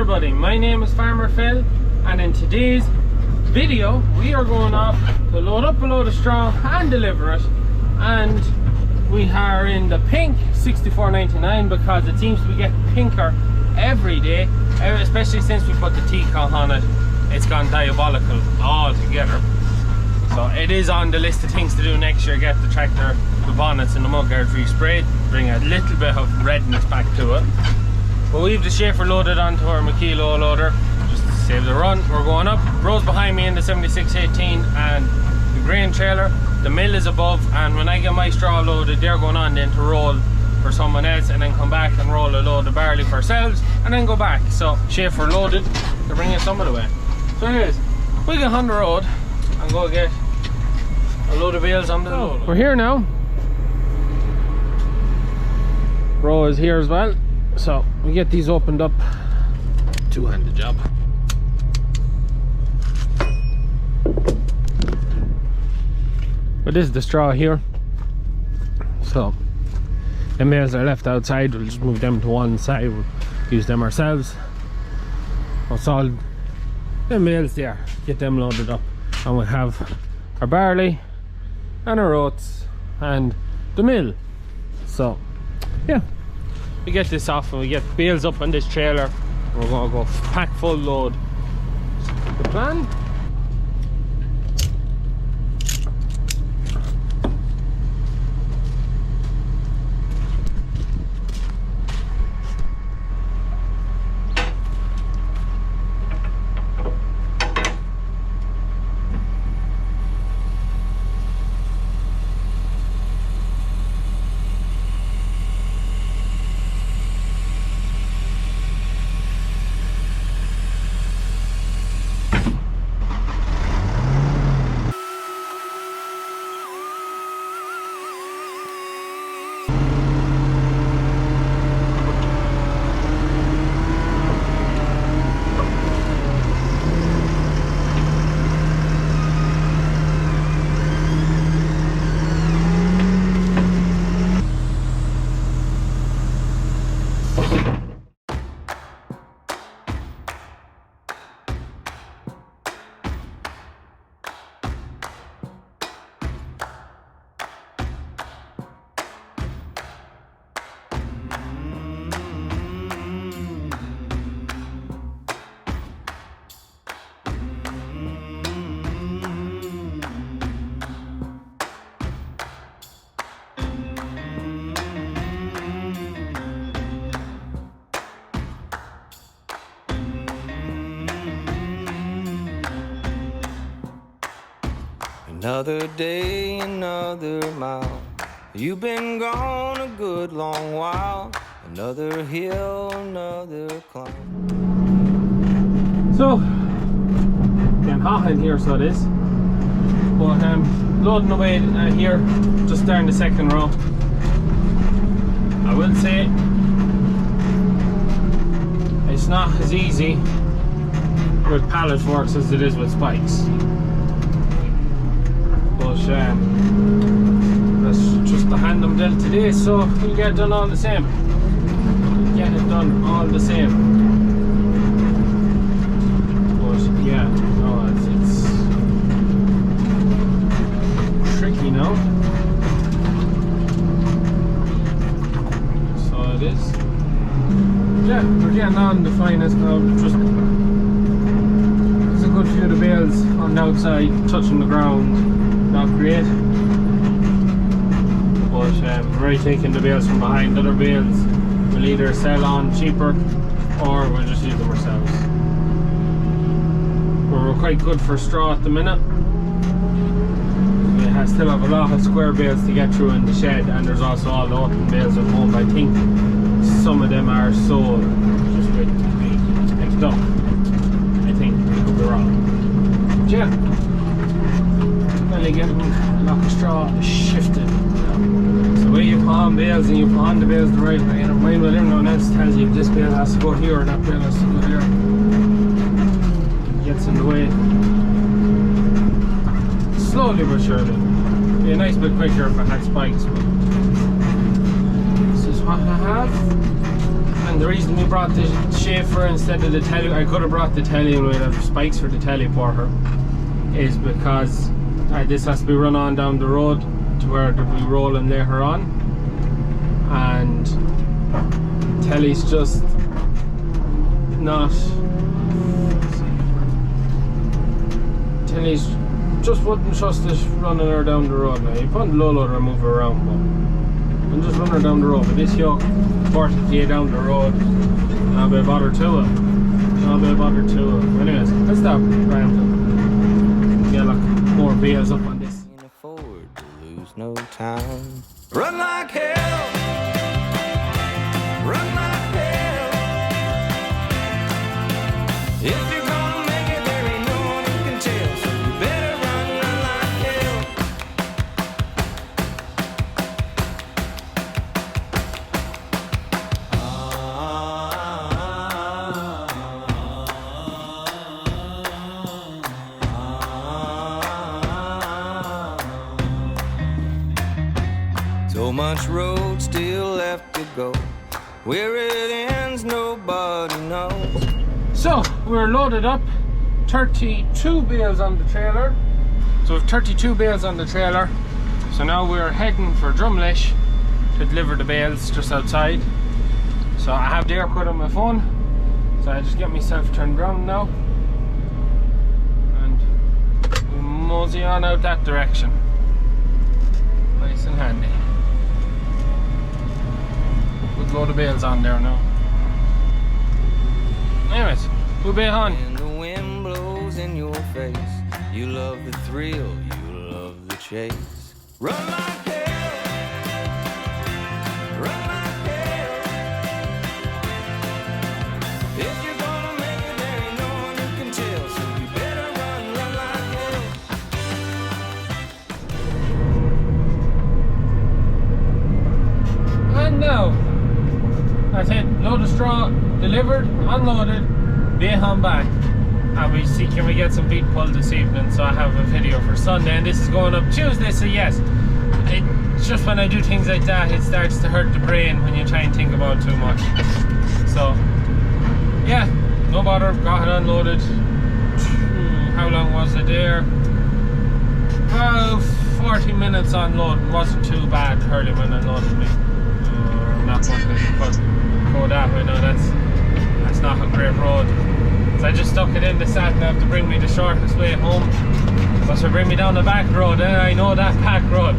everybody, my name is Farmer Phil, and in today's video we are going off to load up a load of straw and deliver it, and we are in the pink 64.99 because it seems to be getting pinker every day, especially since we put the T-con on it. It's gone diabolical altogether. So it is on the list of things to do next year. Get the tractor, the bonnets and the mudguards re-sprayed, bring a little bit of redness back to it. But we've the Schaefer loaded onto our Makilo loader just to save the run. We're going up. Bro's behind me in the 7618 and the grain trailer. The mill is above, and when I get my straw loaded, they're going on then to roll for someone else, and then come back and roll a load of barley for ourselves, and then go back. So Schaefer loaded, they're bringing some of the way. So anyways, we'll get on the road and go get a load of bales on the load. We're here now. Bro is here as well. So we get these opened up. Two-handed job. But this is the straw here. So the bales are left outside. We'll just move them to one side. We'll use them ourselves. That's all the bales there. Get them loaded up, and we'll have our barley and our oats and the mill. So yeah, we get this off and we get bales up on this trailer. We're gonna go pack full load. The plan. Another day, another mile. You've been gone a good long while. Another hill, another climb. So getting hot in here, so it is. But loading away here, just there in the second row. I will say it's not as easy with pallet forks as it is with spikes. That's just the hand I'm dealt today, so we'll get it done all the same. We'll get it done all the same. But yeah, no, it's tricky now. So it is. Yeah, we're getting on the finest now. Just there's a good few of the bales on the outside touching the ground. Not great, but we're already taking the bales from behind. Other bales we'll either sell on cheaper or we'll just use them ourselves. We're quite good for straw at the minute. We still have a lot of square bales to get through in the shed, and there's also all the open bales at home. I think some of them are sold, just waiting to be picked up. I think, I could be wrong. But yeah, finally getting a lot of straw shifted. So the way you palm bales and you palm the bales the right way, and mind what everyone else tells you, this bale has to go here or that bale has to go there. It gets in the way. Slowly but surely. It'd be a nice bit quicker if I had spikes, but this is what I have. And the reason we brought the Schaefer instead of the telly, I could have brought the telly and we'd have spikes for the teleporter, is because this has to be run on down the road to where they'll be rolling later on, and telly's just not, telly's just wouldn't trust us running her down the road now. You put the low loader and move her around, but and just run her down the road. But this yoke, 40k down the road, I'll be a bother to it. I'll be a bother to it. Anyways, let's stop ranting. Get like more bales up on this. Can't afford to lose no time. Run like hell. Run like hell. If you're gonna make it, there ain't no one who can tell. So you better run like hell. So much road still left to go. Where it ends, nobody knows. So we're loaded up, 32 bales on the trailer. So we've 32 bales on the trailer. So now we're heading for Drumlish to deliver the bales just outside. So I have the EirCode on my phone. So I just get myself turned around now. And we mosey on out that direction. Nice and handy. Good load of bales on there now. Anyways, we'll be on. And the wind blows in your face. You love the thrill, you love the chase. Run like hell. Run like hell. If you're gonna make it, there ain't no one who can tell. So you better run like hell. And now, that's it. Load of straw delivered, unloaded, be home back. And we see, can we get some beet pulled this evening? So I have a video for Sunday, and this is going up Tuesday. So yes, it's just when I do things like that, it starts to hurt the brain when you try and think about too much. So yeah, no bother. Got it unloaded. How long was it there? About 40 minutes unload. Wasn't too bad early when unloaded me. I'm not going to go that way. No, that's not a great road. So I just stuck it in the sat nav to bring me the shortest way home. But to bring me down the back road, I know that back road.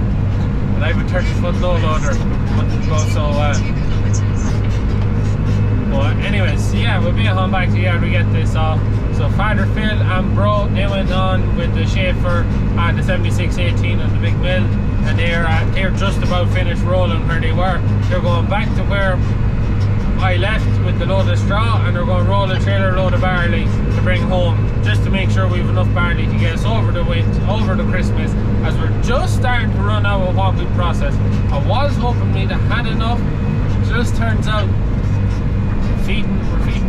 But I have a 30-foot low loader. Wouldn't go so well. But anyways, yeah, we'll be home back to the yard. We get this off. So Father Phil and Bro, they went on with the Schaefer and the 7618 and the big mill, and they're just about finished rolling where they were. They're going back to where I left with the load of straw, and they're going to roll a trailer load of barley to bring home, just to make sure we have enough barley to get us over the winter, over the Christmas, as we're just starting to run out of what we processed. I was hoping we'd have had enough. Just turns out we're feeding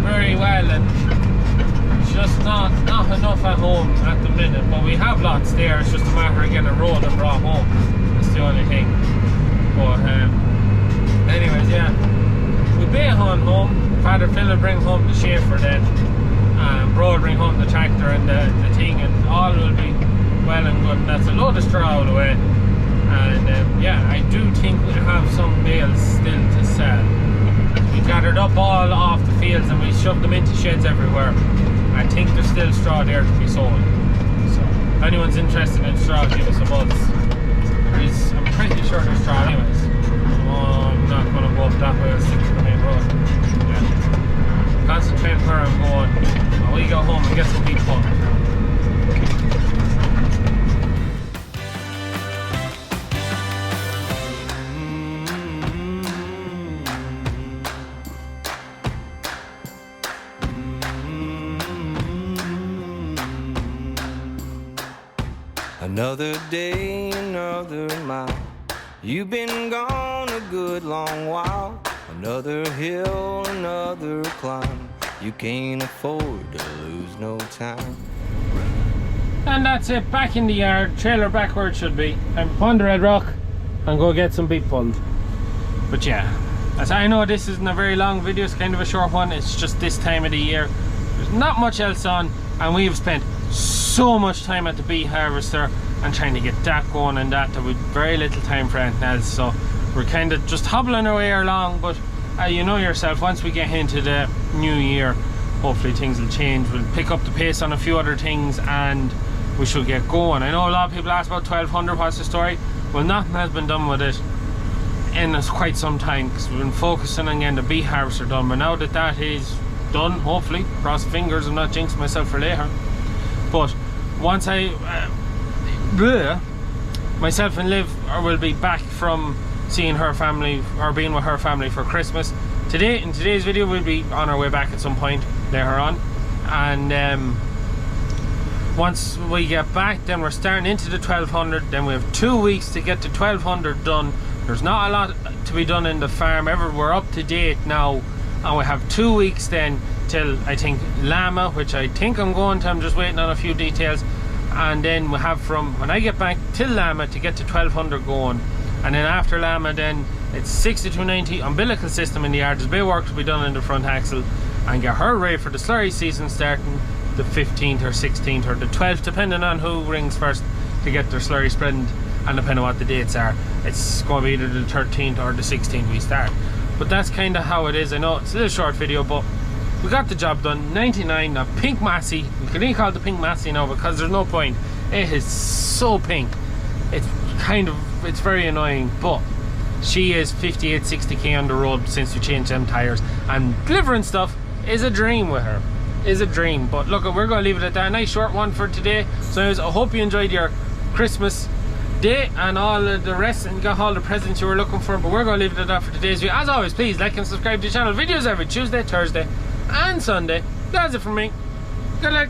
very well, and it's just not enough at home at the minute. But we have lots there. It's just a matter of getting it rolled and brought home. That's the only thing. But anyways, yeah. We'll be home. Father Phil will bring home the Schaefer then. Bro will bring home the tractor and the thing, and all will be well and good. And that's a load of straw out of the way. And yeah, I do think we'll have some bales still to sell. We gathered up all off the fields and we shoved them into sheds everywhere. I think there's still straw there to be sold. So if anyone's interested in straw, give us a buzz. I'm pretty sure there's straw anyways. I'm not going to go up that way. I'll stick to the main road. Yeah. Concentrate where I'm going. When we go home and get some beef pulled. Another day, another mile. You've been gone a good long while. Another hill, another climb. You can't afford to lose no time. And that's it, back in the yard, trailer back where it should be. I'm on the Red Rock and go get some beef pulled. But yeah, As I know this isn't a very long video, it's kind of a short one. It's just this time of the year. There's not much else on, and we've spent so much time at the bee harvester and trying to get that going and that with very little time for anything else. So we're kind of just hobbling our way along, but you know yourself, once we get into the new year, hopefully things will change. We'll pick up the pace on a few other things and we should get going. I know a lot of people ask about 1200, what's the story? Well, nothing has been done with it in quite some time, because we've been focusing on getting the bee harvester done. But now that that is done, hopefully, cross fingers and not jinx myself for later, but once myself and Liv will be back from seeing her family or being with her family for Christmas. In today's video we'll be on our way back at some point later on, and once we get back then we're starting into the 1200. Then we have 2 weeks to get the 1200 done. There's not a lot to be done in the farm. We're up to date now, and we have 2 weeks then till I think Llama, which I think I'm going to. I'm just waiting on a few details, and then we have from when I get back till Llama to get to 1200 going. And then after Llama then it's 6290 umbilical system in the yard. There's a bit of work to be done in the front axle, and get her ready for the slurry season starting the 15th or 16th or the 12th, depending on who rings first to get their slurry spreading, and depending on what the dates are. It's going to be either the 13th or the 16th we start. But that's kind of how it is. I know it's a little short video, but we got the job done. 99, a pink Massey. We can even call it the pink Massey now, because there's no point. It is so pink. It's very annoying, but she is 58, 60k on the road since we changed them tires, and delivering stuff is a dream with her. Is a dream. But look, we're going to leave it at that. A nice short one for today. So anyways, I hope you enjoyed your Christmas day and all of the rest, and got all the presents you were looking for. But we're going to leave it at that for today's video. As always, please like and subscribe to the channel. Videos every Tuesday, Thursday and Sunday. That's it from me. Good luck.